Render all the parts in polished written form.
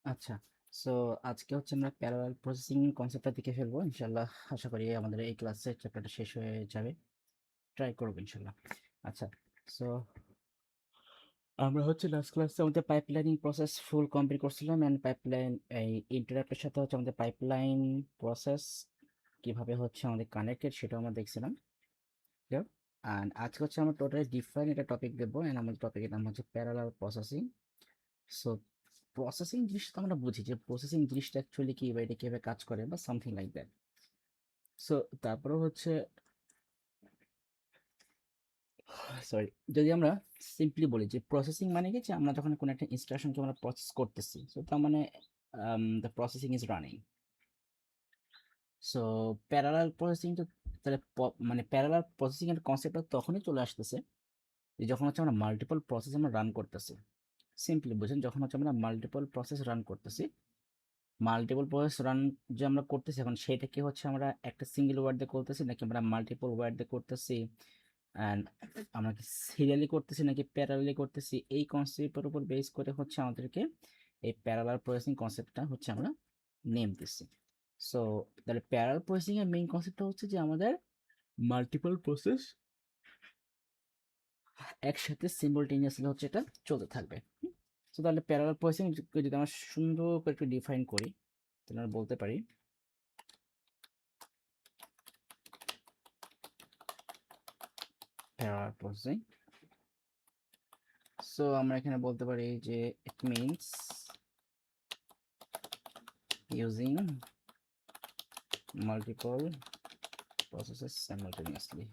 আচ্ছা, সো আজকে হচ্ছে আমরা প্যারালাল প্রসেসিং কনসেপ্টটা দেখে ফেলবো ইনশাল্লাহ। আশা করি আমাদের এই ক্লাসে চ্যাপ্টারটা শেষ হয়ে যাবে। ট্রাই করবো ইনশাল্লাহ। আচ্ছা, সো আমরা হচ্ছে লাস্ট ক্লাসে আমাদের পাইপলাইনিং প্রসেস ফুল কমপ্লিট করছিলাম, অ্যান্ড পাইপলাইন এই ইন্টারাপ্টের সাথে হচ্ছে আমাদের পাইপলাইন প্রসেস কিভাবে হচ্ছে আমাদের কানেক্টেড সেটাও আমরা দেখছিলাম। অ্যান্ড আজকে হচ্ছে আমরা টোটালি ডিফারেন্ট একটা টপিক দেবো, অ্যান্ড আমাদের টপিকের নাম হচ্ছে প্যারালাল প্রসেসিং। সো প্রসেসিং জিনিসটা আমরা বুঝি যে প্রসেসিং জিনিসটা অ্যাকচুয়ালি কি বা এটা কিভাবে কাজ করে বা সামথিং লাইক দ্যাট। সো তারপরে হচ্ছে সরি, যদি আমরা সিম্পলি বলি যে প্রসেসিং মানে কি, যে আমরা যখন কোনো একটা ইনস্ট্রাকশনকে আমরা প্রসেস করতেছি, সো তার মানে the processing is running. So parallel processing তো তাহলে মানে প্যারালাল প্রসেসিং এর কনসেপ্টটা তখনই চলে আসতেছে যে যখন হচ্ছে আমরা মাল্টিপল প্রসেস আমরা রান করতেছি। সিম্পলি বুঝেন, যখন হচ্ছে আমরা মাল্টিপল প্রসেস রান করতেছি, মাল্টিপল প্রসেস রান যে আমরা করতেছি এখন সেটাকে হচ্ছে আমরা একটা সিঙ্গেল ওয়ার্ড দিয়ে করতেছি নাকি আমরা মাল্টিপল ওয়ার্ড দিয়ে করতেছি, অ্যান্ড আমরা কি সিরিয়ালি করতেছি নাকি প্যারালালি করতেছি, এই কনসেপ্টের উপর বেস করে হচ্ছে আমাদেরকে এই প্যারালাল প্রসেসিং কনসেপ্টটা হচ্ছে আমরা নেম দিচ্ছি। সো তাহলে প্যারালাল প্রসেসিং এর মেইন কনসেপ্টটা হচ্ছে যে আমাদের মাল্টিপল প্রসেস একসাথে সিম্পলটেনিয়াসলি হচ্ছে এটা চলতে থাকবে। তো তাহলে প্যারালাল প্রসেসিং যদি আমরা সুন্দর করে একটু ডিফাইন করি, তাহলে আমরা বলতে পারি প্যারালাল প্রসেসিং। সো আমরা এখানে বলতে পারি যে it means using multiple processes simultaneously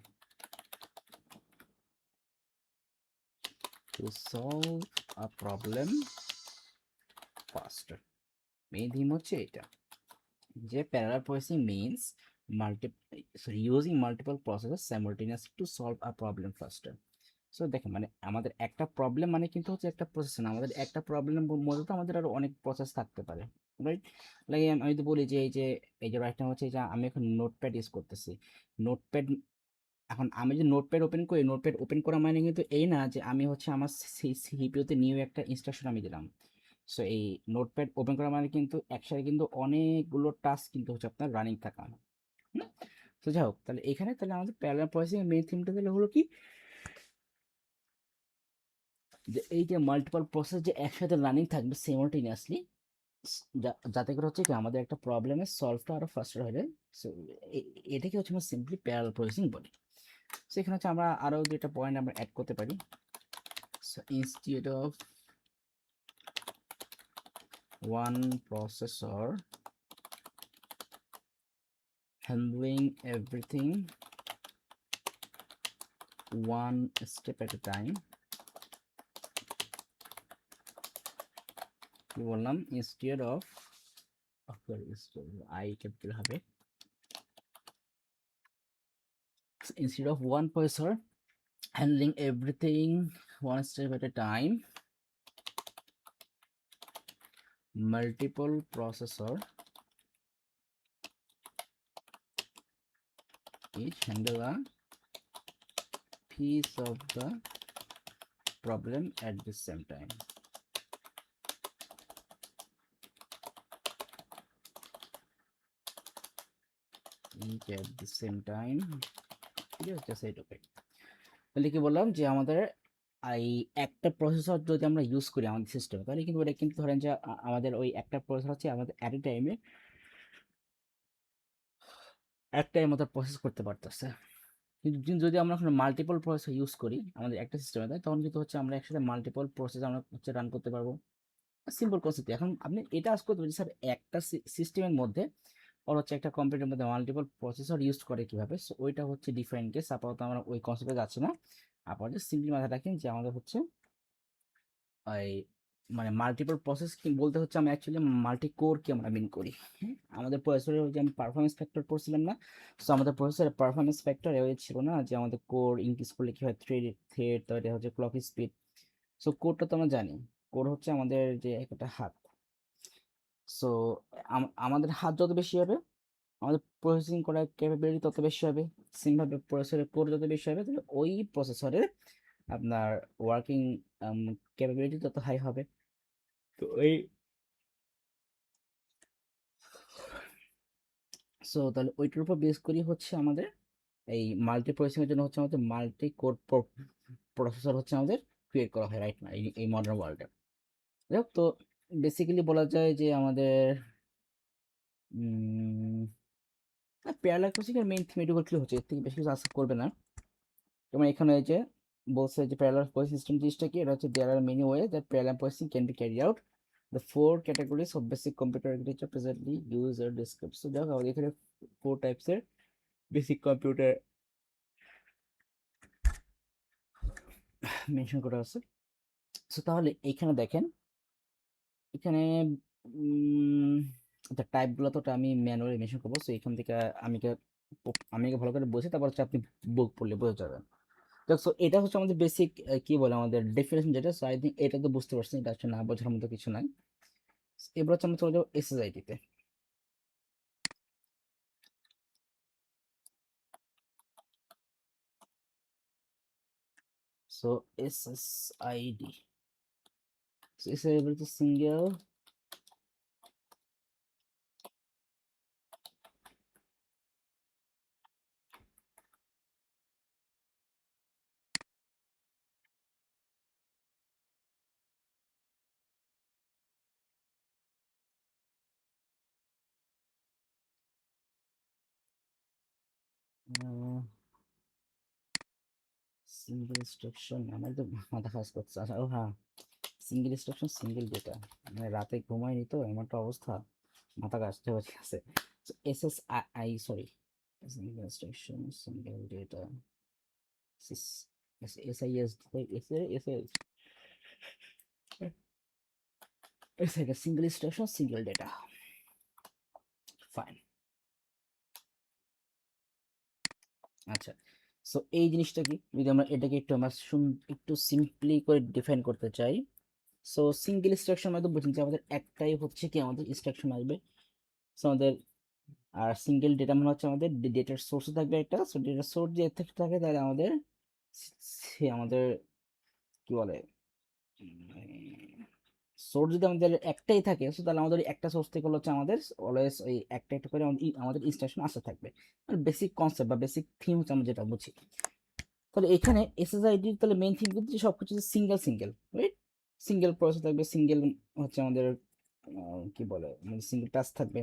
to solve a problem faster. Main theme হচ্ছে এটা, যে parallel processing means using multiple processes simultaneously to solve a problem faster. So দেখেন, মানে আমাদের একটা প্রবলেম মানে কিন্তু হচ্ছে একটা প্রসেস না, আমাদের একটা প্রবলেম মধ্যে তো আমাদের আরো অনেক প্রসেস থাকতে পারে, রাইট? লাইক আমি তো বলি যে এই যে রাইট নাও হচ্ছে যে আমি এখন নোটপ্যাড ইউজ করতেছি। নোটপ্যাড, এখন আমি যে নোটপ্যাড ওপেন করি, নোটপ্যাড ওপেন করা মানে কিন্তু এই না যে আমি হচ্ছে আমার সিপিইউতে নিউ একটা ইনস্ট্রাকশন আমি দিলাম। সো এই নোটপ্যাড ওপেন করা মানে কিন্তু একসাথে কিন্তু অনেকগুলো টাস্ক কিন্তু হচ্ছে আপনার রানিং থাকা। তো যাই হোক, তাহলে এখানে তাহলে আমাদের প্যারালাল প্রসেসিং এর মেইন থিমটা তাহলে হলো কি, যে এই যে মাল্টিপল প্রসেস যে একসাথে রানিং থাকবে সিমultaneously, যাতে করে হচ্ছে কি আমাদের একটা প্রবলেমের সলভটা আরো ফাস্টার হয়ে যায়। সো এটাকে হচ্ছে আমরা সিম্পলি প্যারালাল প্রসেসিং বলি। সো এখানে হচ্ছে আমরা আরো দুইটা পয়েন্ট আমরা অ্যাড করতে পারি। So institute of one processor handling everything one step at a time, কি বললাম, ইনস্টিটিউট অফ আই ক্যাপিটাল হবে, instead of one processor handling everything one step at a time, multiple processor each handle a piece of the problem at the same time. Each at the same time, ঠিক আছে, just এই topic. তাহলে কি বললাম যে আমাদের এই একটা প্রসেসর যদি আমরা ইউজ করি আমাদের সিস্টেমে, তাহলে কিন্তু ওটা কিন্তু ধরেন যে আমাদের ওই একটা প্রসেসর হচ্ছে আমাদের অ্যাট এ টাইমে একটাই মতো প্রসেস করতে পারতেছে। কিন্তু যদি আমরা এখন মাল্টিপল প্রসেসর ইউজ করি আমাদের একটা সিস্টেমে, তাই তখন কিন্তু হচ্ছে আমরা একসাথে মাল্টিপল প্রসেস আমরা হচ্ছে রান করতে পারবো। Simple concept. এখন আপনি এটা আজ করতে পারেন স্যার, একটা সিস্টেমের মধ্যে ওর হচ্ছে একটা কম্পিউটারের মধ্যে মাল্টিপল প্রসেসর ইউজ করে কিভাবে, সো ওইটা হচ্ছে ডিফারেন্ট কেস। আপাতত আমরা ওই কনসেপ্টে যাচ্ছি না। আপাতত সিম্পলি মাথায় রাখেন যে আমাদের হচ্ছে এই মানে মাল্টিপল প্রসেস কি বলতে হচ্ছে আমরা অ্যাকচুয়ালি মাল্টি কোর কি আমরা মিন করি। হ্যাঁ, আমাদের প্রসেসরের যে আমি পারফরমেন্স ফ্যাক্টর পড়ছিলাম না, সো আমাদের প্রসেসরের পারফরমেন্স ফ্যাক্টর এ ছিল না যে আমাদের কোর ইনক্রিজ করলে কি হয়, থ্রেড, তো এটা হচ্ছে ক্লক স্পিড। সো কোরটা তো আমরা জানি, কোর হচ্ছে আমাদের যে একটা হাত। সো আমাদের হাত যত বেশি হবে আমাদের প্রসেসিং করার ক্যাপাবিলিটি তত বেশি হবে। সেমভাবে প্রসেসরের কোর যত বেশি হবে তাহলে ওই প্রসেসরের আপনার ওয়ার্কিং ক্যাপাবিলিটি তত হাই হবে। তো এই সো তাহলে ওইটার উপর বেস করি হচ্ছে আমাদের এই মাল্টি প্রসেসিং এর জন্য হচ্ছে আমাদের মাল্টি কোর প্রসেসর হচ্ছে আমাদের ক্রিয়েট করা হয় রাইট না এই মডার্ন ওয়ার্ল্ডে। যাই হোক, তো বেসিক্যালি বলা যায় যে আমাদের প্যারালাল প্রসেসিং এর মেইন থিম এটুকু হচ্ছে, এর থেকে বেশি কিছু আশা করবে না। যেমন এখানে এই যে বলছে যে প্যারালাল প্রসেসিং সিস্টেম জিনিসটা কি, এটা হচ্ছে there are many way that parallel processing can be carry out the four categories of basic computer architecture presently use are described. So দেখো আমাদের এখানে ফোর টাইপসের বেসিক কম্পিউটার মেনশন করা আছে। সো তাহলে এখানে দেখেন, এখানে টাইপগুলো তো আমি ম্যানুয়ালি মেনশন করবো। সো এখান থেকে আমি আমি ভালো করে বুঝি, তারপর হচ্ছে আপনি বুক পড়লে বোঝা যাবে। সো এটা হচ্ছে আমাদের বেসিক কি বলে আমাদের ডেফিনেশন যেটা। সো আই থিঙ্ক এটা তো বুঝতে পারছেন, এটা হচ্ছে না বোঝার মতো কিছু নাই। এবার হচ্ছে আমরা চলে যাবো এসএসআইডি তে। সো এসএসআইডি, এসএসআইডি বলতে সিঙ্গেল সিঙ্গেল ইনস্ট্রাকশন। আমার তো মাথা কাজ করছে। আচ্ছা, ও হ্যাঁ, সিঙ্গেল ইনস্ট্রাকশন সিঙ্গেল ডেটা। মানে রাতে ঘুমাইনি তো এমন একটা অবস্থা, মাথা কাজতে হচ্ছে আছে। SSI sorry, single instruction single data, SIS single instruction single data. Fine. আচ্ছা, সো এই জিনিসটা কি, যদি আমরা এটাকে একটু আমরা একটু সিম্পলি করে ডিফাইন করতে চাই। সো সিঙ্গেল ইনস্ট্রাকশন মানে তো বুঝুন যে আমাদের একটাই হচ্ছে কি আমাদের ইনস্ট্রাকশন আসবে। সো আমাদের আর সিঙ্গেল ডেটা মানে হচ্ছে আমাদের ডেটার সোর্স থাকবে একটা। সো ডেটার সোর্স যে থাকে তাহলে আমাদের সে আমাদের কি বলে সোর্স যদি আমাদের একটাই থাকে, সো তাহলে আমাদের একটা সোর্স থেকে হচ্ছে আমাদের অলওয়েজ ওই একটা একটা করে আমাদের ইনস্ট্রাকশন আসতে থাকবে। মানে বেসিক কনসেপ্ট বা বেসিক থিম হচ্ছে আমরা যেটা বুঝি। তাহলে এখানে এসএসআইডি তাহলে মেইন থিম কিন্তু সব কিছু single single, right? Single process থাকবে, সিঙ্গেল হচ্ছে আমাদের কি বলে সিঙ্গেল টাস্ক থাকবে।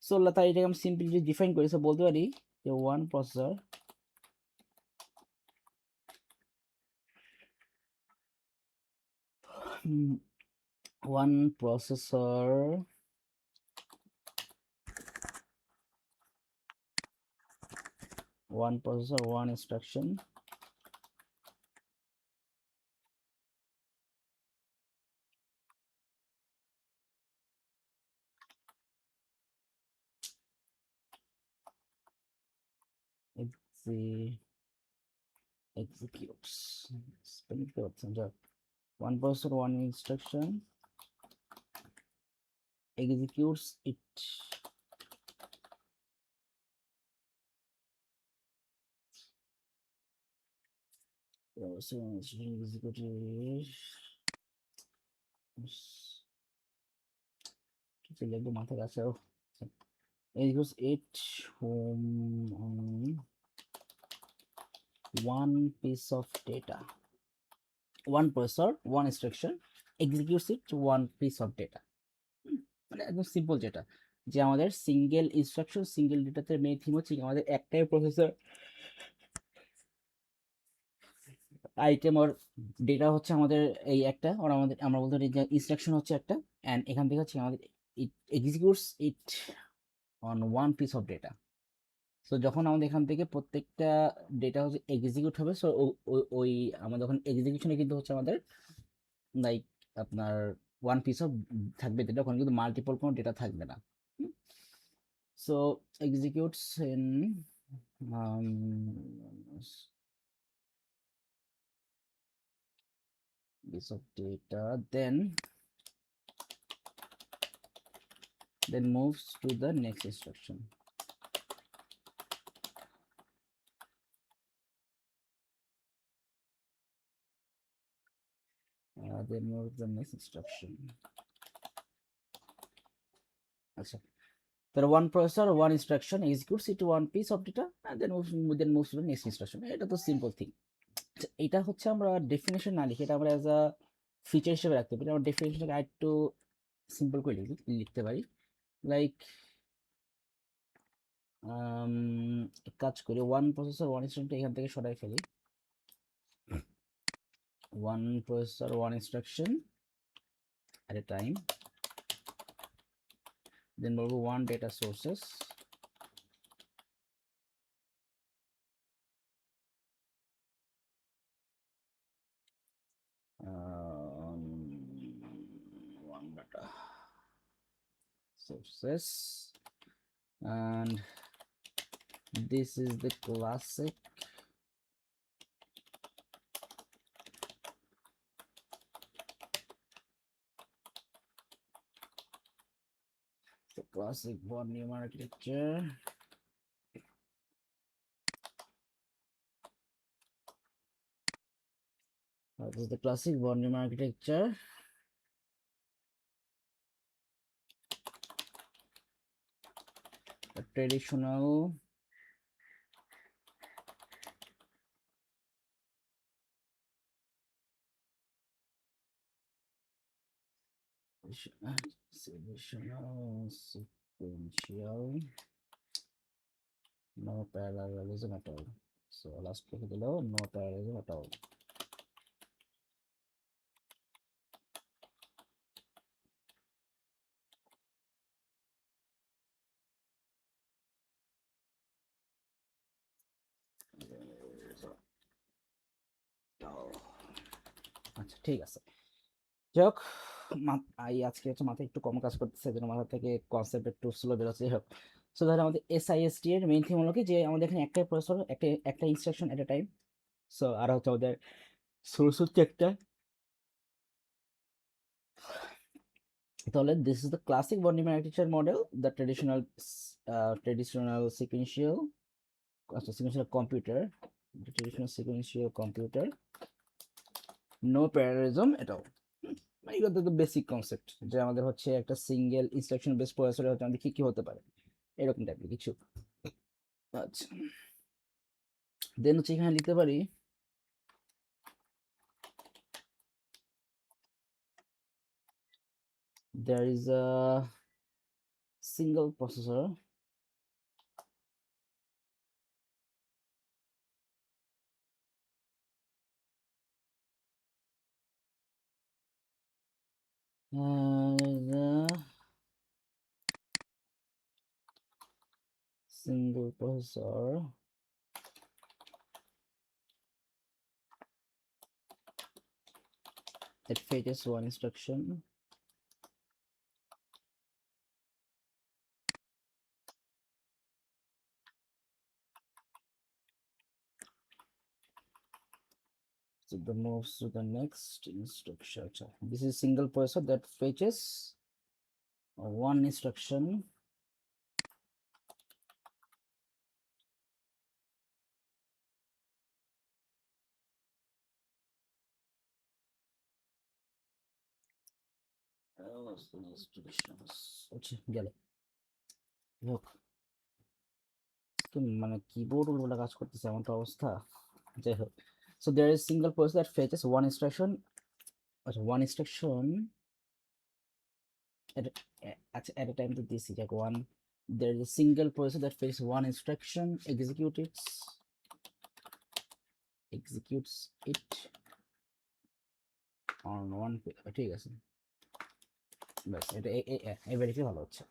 সো তাই এটাকে আমি সিম্পলি যদি ডিফাইন করি, সো বলতে পারি যে one processor one processor one instruction executes spelling তে পারছেন যা one processor one instruction executes it কিছু লিখবো মাথায় কাছে executes it on one piece of data. One processor one instruction executes it one piece of data. মানে একদম simple যেটা, যে আমাদের সিঙ্গেল ইনস্ট্রাকশন সিঙ্গেল ডেটাতে মেইন থিম হচ্ছে কি আমাদের একটাই প্রসেসর আইটেম ওর ডেটা হচ্ছে আমাদের এই একটা, ওর আমাদের আমরা বলতে পারি যে ইনস্ট্রাকশন হচ্ছে একটা, অ্যান্ড এখান থেকে হচ্ছে আমাদের it executes it on one piece of data. So যখন আমাদের এখান থেকে প্রত্যেকটা ডেটা হচ্ছে এক্সিকিউট হবে, সো ওই আমাদের ওখানে এক্সিকিউশনে কিন্তু হচ্ছে আমাদের লাইক আপনার ওয়ান পিস অফ থাকবে ডেটা, ওখানে কিন্তু মাল্টিপল কোনো ডেটা থাকবে না। So executes in piece of data, then moves to the next instruction. Then move to the next instruction. আচ্ছা, তাহলে one processor one instruction executes it one piece of data and then moves to the next instruction। এটা তো simple thing. এটা হচ্ছে আমরা definition না লিখে এটা আমরা অ্যাজ আ ফিচার হিসেবে রাখতে পারি। আমরা ডেফিনেশনটাকে আরেকটু সিম্পল করে লিখতে পারি, লাইক কাজ করি ওয়ান প্রসেসর ওয়ান ইনস্ট্রাকশন এখান থেকে সরাই ফেলি। One processor one instruction at a time, then বলবো one data sources, one data sources, and this is the classic von Neumann architecture. This is the classic von Neumann architecture. A traditional sequential no parallelism at all. So last click below, no parallelism at all. আচ্ছা ঠিক আছে, যাই হোক আজকে হচ্ছে মাথায় একটু কম কাজ করতেছে, যেন মাথা থেকে কনসেপ্ট একটু স্লো বেরোচ্ছে। যাই হোক, সো তাহলে আমাদের এসআইএসটি এর মেইন থিম হলো কি যে আমাদের এখানে একটাই প্রসেসর একটা instruction at a time. So আর হচ্ছে আমাদের সোর্স হচ্ছে একটা। তাহলে this is the classic von Neumann architecture model, the traditional sequential computer, the traditional sequential computer, no parallelism at all। এটা তো বেসিক কনসেপ্ট যে আমাদের হচ্ছে একটা সিঙ্গেল ইনস্ট্রাকশন বেস প্রসেসরে হচ্ছে আমাদের কি কি হতে পারে, এরকম টাইপের কিছু। আচ্ছা, দেন হচ্ছে এখানে লিখতে পারি there is a single processor the single processor that fetches one instruction so the moves to the next instruction। This is single processor that fetches one instruction আচ্ছা গেল হোক, মানে কিবোর্ড উল্টো কাজ করতেছে এমন তো অবস্থা। যাই হোক, so there is single processor that fetches one instruction, one instruction at a time to this is like one, there is a single processor that fetches one instruction, executes it on one ঠিক আছে, ব্যাস এটা এবারে কি ভালো হচ্ছে।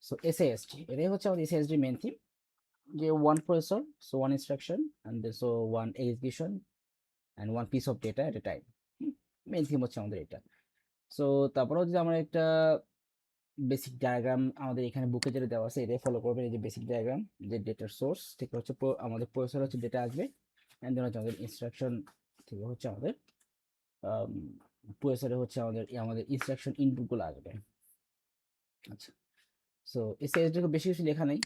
So এসএএসডি এটাই হচ্ছে আমাদের এসএএসডি মেইন থিম, যে one processor so one instruction and then so one execution and one piece of data at a time। Main theme হচ্ছে আমাদের এটা। সো তারপরে যদি আমরা একটা বেসিক ডায়াগ্রাম আমাদের এখানে বুকে যেটা দেওয়া আছে এটাই ফলো করবেন। এই যে বেসিক ডায়াগ্রাম, যে ডেটার সোর্স থেকে হচ্ছে আমাদের প্রসেসর হচ্ছে ডেটা আসবে, এন্ড দেন হচ্ছে আমাদের ইনস্ট্রাকশন থেকে হচ্ছে আমাদের প্রসেসরে হচ্ছে আমাদের ইনস্ট্রাকশন ইনপুটগুলো আসবে। আচ্ছা, সো এসএসডি বেশি কিছু লেখা নেই,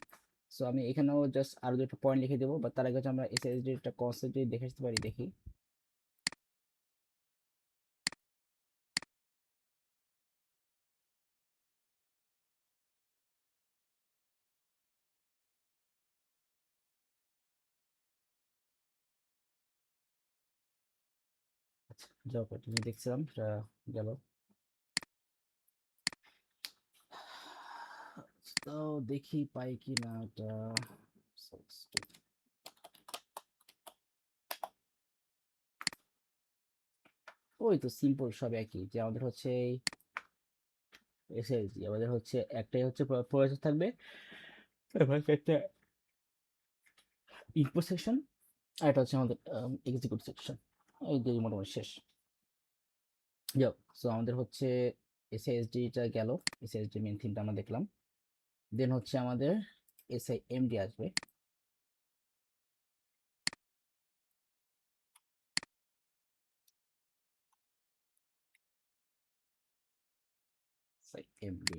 সো আমি এখানেও জাস্ট আরো দুটো পয়েন্ট লিখে দেবো, বা তার আগে হচ্ছে আমরা এসএসডি একটা কনসেপ্ট দেখে আসতে পারি, দেখি। আচ্ছা যাও তুমি দেখছিলাম সেটা গেল। তো দেখি পাই কি না এটা। ওই তো সিম্পল সব একই, যে আমাদের হচ্ছে এসএসডি আমাদের হচ্ছে একটাই হচ্ছে প্রসেসর থাকবে, এবার একটা ইনপুট সেকশন, আর এটা হচ্ছে আমাদের এক্সিকিউট সেকশন। এই দিয়ে মোটামুটি শেষ। যাও, সো আমাদের হচ্ছে এসএসডিটা গেল, এসএসডি মেন থিমটা আমরা দেখলাম। দেন হচ্ছে আমাদের এসআইএমডি আসবে। এসআইএমডি,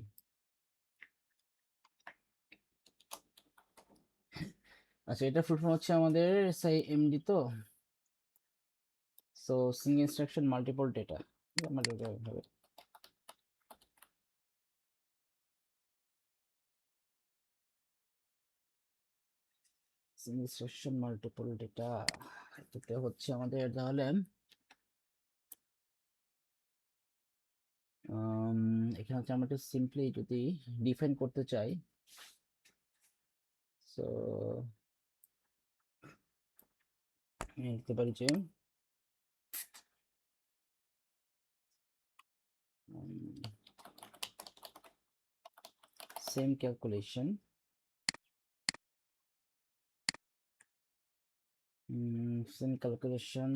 আচ্ছা এটা ফুল ফর্ম হচ্ছে আমাদের এসআইএমডি। তো so single instruction multiple data, হবে সিঙ্গল ইনস্ট্রাকশন মাল্টিপল ডেটা। এটাতে হচ্ছে আমাদের তাহলে এখানে হচ্ছে আমরা একটু সিম্পলি যদি ডিফাইন করতে চাই, সো লিখতে পারি যে same calculation same calculation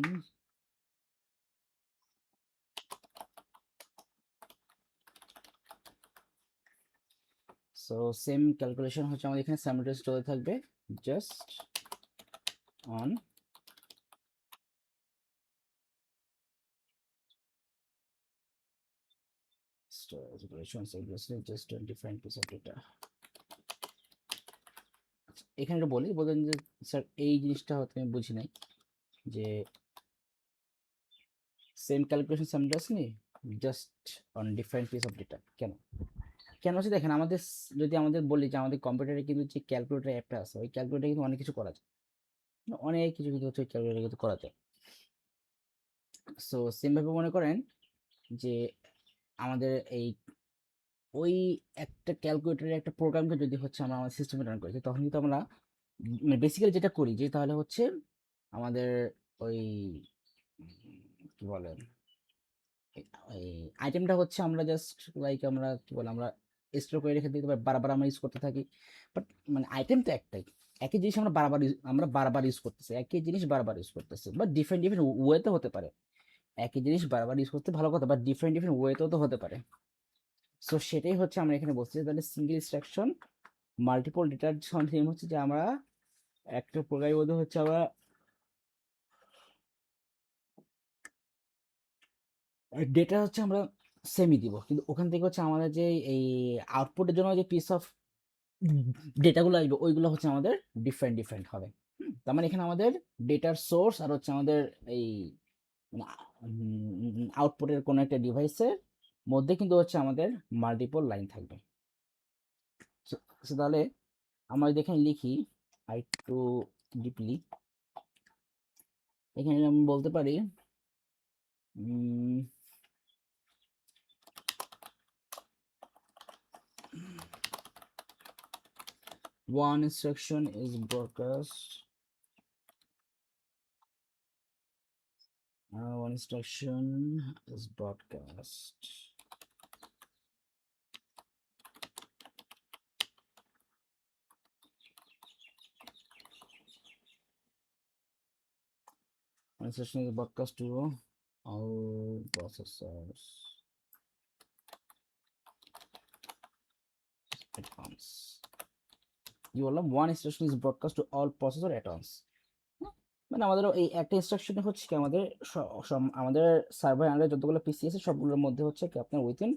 so same calculation হচ্ছে আমাদের এখানে simultaneous চলতে থাকবে just on calculation just on different piece of data। এখানে একটা বলেন যে স্যার এই জিনিসটা হয়তো আমি বুঝি নাই, যে same calculation simultaneously just on different piece of data. কেন কেন হচ্ছে দেখেন, আমাদের যদি আমাদের বলি যে আমাদের কম্পিউটারে কিন্তু যে ক্যালকুলেটর অ্যাপটা আছে, ওই ক্যালকুলেটরে কিন্তু অনেক কিছু করা যায়, অনেক কিছু কিন্তু হচ্ছে ক্যালকুলেটরে কিন্তু করা যায়। সো সেম ভাবে মনে করেন যে আমাদের এই ওই একটা ক্যালকুলেটরের একটা প্রোগ্রামকে যদি হচ্ছে আমরা আমাদের সিস্টেমে রান করি, তখন কিন্তু আমরা বেসিক্যালি যেটা করি যে তাহলে হচ্ছে আমাদের ওই কি বলে ওই আইটেমটা হচ্ছে আমরা জাস্ট লাইক আমরা কি বলে আমরা স্টোর করে রেখে দিই, বারবার আমরা ইউজ করতে থাকি। বাট মানে আইটেম তো একটাই, একই জিনিস আমরা বারবার ইউজ করতেছি, একই জিনিস বারবার ইউজ করতেছি, বাট ডিফারেন্ট ডিফারেন্ট ওয়েতে হতে পারে। একই জিনিস বারবার ইউজ করতে ভালো কথা, বাট ডিফারেন্ট ডিফারেন্ট ওয়েতেও তো হতে পারে। সো সেটাই হচ্ছে আমরা এখানে বলছি, তাহলে সিঙ্গেল ইনস্ট্রাকশন মাল্টিপল ডেটার সেম হচ্ছে যে আমরা একটা প্রোগ্রামের মধ্যে হচ্ছে আমরা ডেটা হচ্ছে আমরা সেমই দিব, কিন্তু ওখান থেকে হচ্ছে আমাদের যে এই আউটপুটের জন্য যে পিস অফ ডেটাগুলো আসবে ওইগুলো হচ্ছে আমাদের ডিফারেন্ট ডিফারেন্ট হবে। তার মানে এখানে আমাদের ডেটার সোর্স আর হচ্ছে আমাদের এই আউটপুটের কোনো একটা ডিভাইসের মধ্যে কিন্তু হচ্ছে আমাদের মাল্টিপল লাইন থাকবে। তাহলে আমরা যদি এখানে লিখি আই টু ডিপলি, এখানে আমি বলতে পারি one instruction is broadcast, one instruction is broadcast one instruction is broadcast to all processors at once। কি বললাম, one instruction is broadcast to all processor at once, মানে আমাদের এই একটা ইনস্ট্রাকশনে হচ্ছে কি আমাদের আমাদের সার্ভার আন্ডারে যতগুলো পিসি আছে সবগুলোর মধ্যে হচ্ছে কি আপনার উইথিন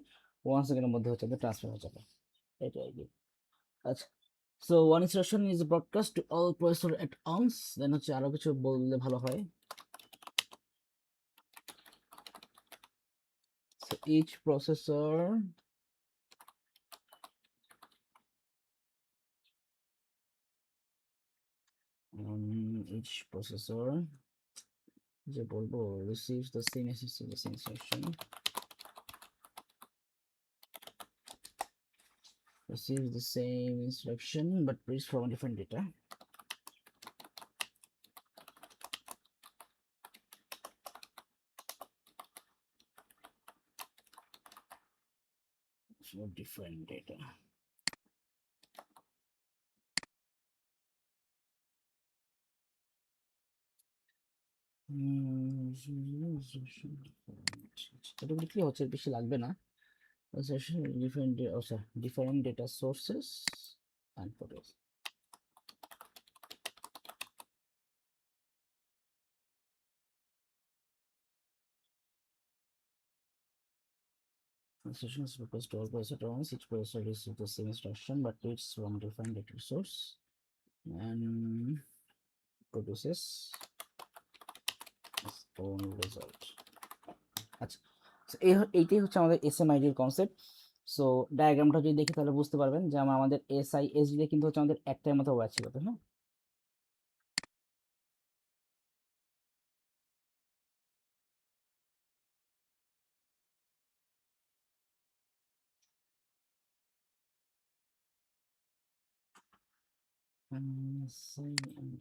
1 সেকেন্ডের মধ্যে হচ্ছে আপনার ট্রান্সফার হয়ে যাবে, এটাই আর কি। আচ্ছা, so one instruction is broadcast to all processor at once, then হচ্ছে আরো কিছু বললে ভালো হয়। So each processor each processor যে বলবো receives the same instruction, receives the same instruction but reads from different data. So different data. এটা কি হচ্ছে, বেশি লাগবে না। different data sources and photos. Instructions request all processor once each processor receives the same instruction but reads from different data source and produces its own result. আচ্ছা, এইটাই হচ্ছে আমাদের এসএমআইডি এর কনসেপ্ট। সো ডায়াগ্রামটা যদি দেখি তাহলে বুঝতে পারবেন যে আমাদের এসআইএসডি কিন্তু হচ্ছে আমাদের একটাই মতো ওয়াচ ছিল, তাই না? SIMD.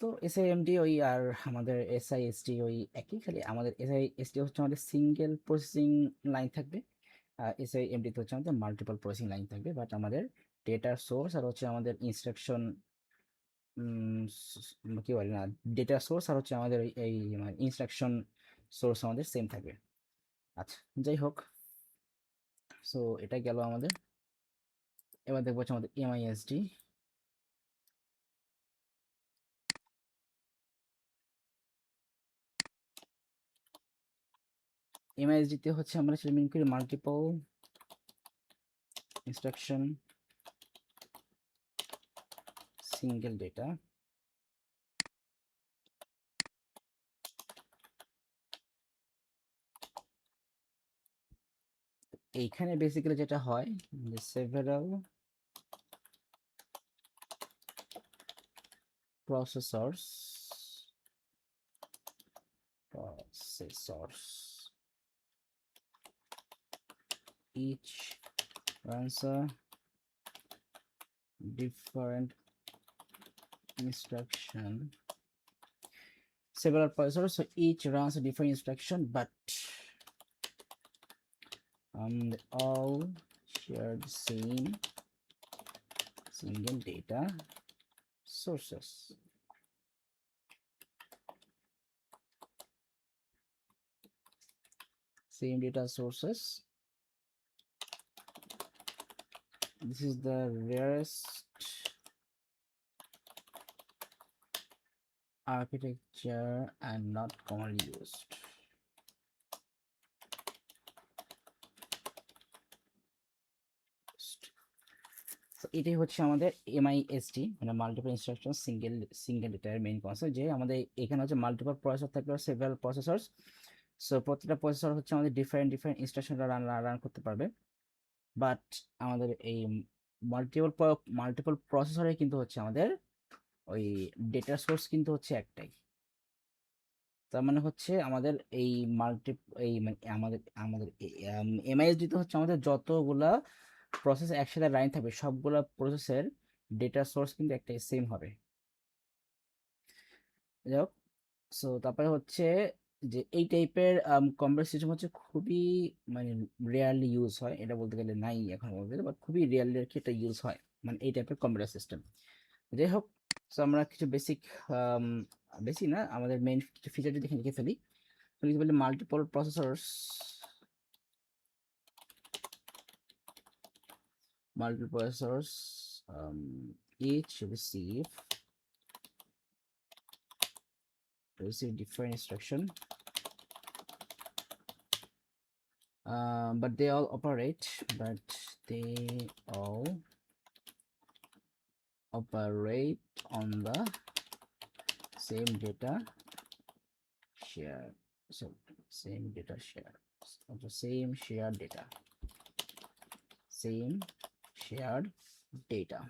তো এসআইএমডি ওই আর আমাদের এসআইএসডি ওই একই, খালি আমাদের এসআইএসডি হচ্ছে আমাদের সিঙ্গেল প্রসেসিং লাইন থাকবে, আর এসআইএমডি তো হচ্ছে আমাদের মাল্টিপল প্রসেসিং লাইন থাকবে, বাট আমাদের ডেটার সোর্স আর হচ্ছে আমাদের ইনস্ট্রাকশন কি বলে না, ডেটা সোর্স আর হচ্ছে আমাদের এই ইনস্ট্রাকশন সোর্স আমাদের সেম থাকবে। আচ্ছা, যাই হোক, সো এটা গেল আমাদের। এবার দেখবো হচ্ছে আমাদের এমআইএসডি। এমআইএসডিতে হচ্ছে আমরা সেটা মিন করি মাল্টিপল ইনস্ট্রাকশন সিঙ্গেল ডেটা। এইখানে বেসিক্যালি যেটা হয় যে several processors each runs a different instruction, several processors, so each runs a different instruction but they all share the same single data sources. Same data sources. This is the rarest architecture and not commonly used. So এটাই হচ্ছে আমাদের MIST, মানে multiple instruction single ডেটার main concept, যে আমাদের এখানে হচ্ছে multiple processor থাকবে, সেভারাল প্রসেসরস। সো প্রত্যেকটা প্রসেসর হচ্ছে আমাদের ডিফারেন্ট ইনস্ট্রাকশন রান করতে পারবে। বাট আমাদের এই মাল্টিপল মাল্টিপল প্রসেসরে কিন্তু হচ্ছে আমাদের ওই ডেটা সোর্স কিন্তু হচ্ছে একটাই। তার মানে হচ্ছে আমাদের এই এই মানে আমাদের আমাদের এমআইএসডি তে হচ্ছে আমাদের যতগুলা প্রসেস একসাথে রান থাকবে, সবগুলা প্রসেসের ডেটা সোর্স কিন্তু একটাই সেম হবে। যাই হোক, সো তারপরে হচ্ছে যে এই টাইপের কম্পিউটার সিস্টেম হচ্ছে খুবই মানে রেয়ারলি ইউজ হয়, এটা বলতে গেলে নাই এখন বলতে গেলে, বাট খুবই রেয়ারলি আর কি এটা ইউজ হয়, মানে এই টাইপের কম্পিউটার সিস্টেম। যাই হোক, সো আমরা কিছু বেসিক, বেসিক না, আমাদের মেইন কিছু ফিচার যদি এখানে লিখে ফেলি, লিখতে পারি multiple processors, each receive different instruction, but they all operate on the same data share, so same data share, also same shared data,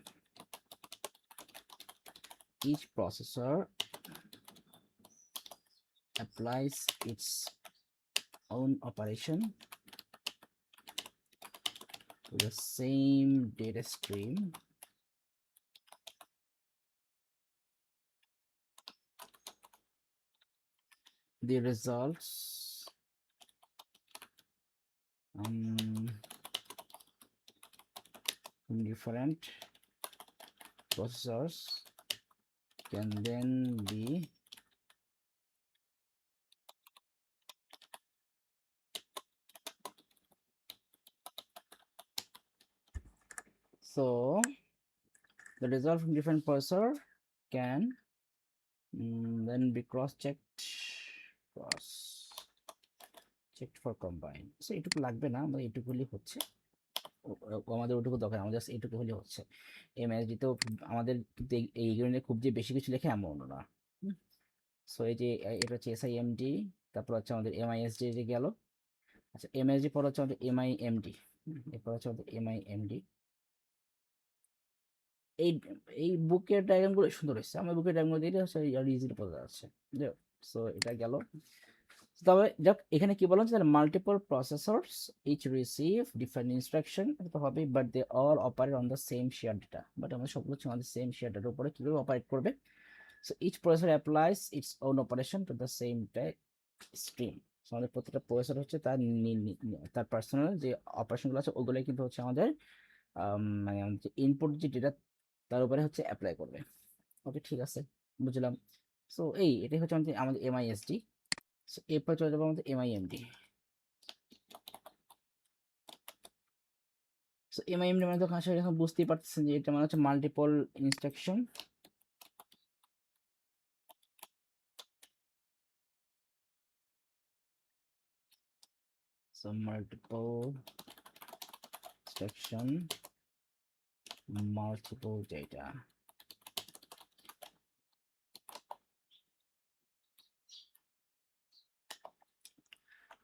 each processor applies its own operation to the same data stream, the results in different processors can then be so the result from different processor can then be cross-checked for combine. So এটুকু লাগবে না, আমাদের এটুকুলি হচ্ছে, আমাদের ওটুকু দরকার, আমাদের just এইটুকু হলে হচ্ছে। এমএসডি তো আমাদের এই ইউনিটে খুব যে বেশি কিছু লেখে এমন না। সো এই যে এটা হচ্ছে এসআইএমডি, তারপর হচ্ছে আমাদের এমআইএসডি যে গেল। আচ্ছা, এমএসডি পর হচ্ছে আমাদের এমআইএমডি, এরপর হচ্ছে আমাদের এমআইএমডি। এই এই বুকের ডায়াগ্রামগুলো সুন্দর হচ্ছে, আমার বুকের ডায়াগ্রাম দিয়ে হচ্ছে আর ইজিলি বোঝা যাচ্ছে। সো এটা গেল। তবে যাক, এখানে কি বলা হচ্ছে, multiple processors each receive different instruction তো হবে, but they all operate on the same share data, but আমরা সবগুলো হচ্ছে আমাদের সেম শেয়ার ডেটার উপরে কিভাবে অপারেট করবে। So each processor applies its own operation to the same stream. আমাদের প্রত্যেকটা প্রসেসর হচ্ছে তার পার্সোনাল যে অপারেশনগুলো আছে ওগুলোই কিন্তু হচ্ছে আমাদের মানে আমাদের ইনপুট যে ডেটা তার উপরে হচ্ছে অ্যাপ্লাই করবে। ওকে, ঠিক আছে, বুঝলাম। সো এটাই হচ্ছে আমাদের এমআইএসডি। সো এরপর চলে যাবো আমাদের এমআইএমডি। সো এমআইএমডি মানে তো আসলে এখন বুঝতেই পারতেছেন যে এটা মানে হচ্ছে multiple instruction. So multiple instruction, multiple data.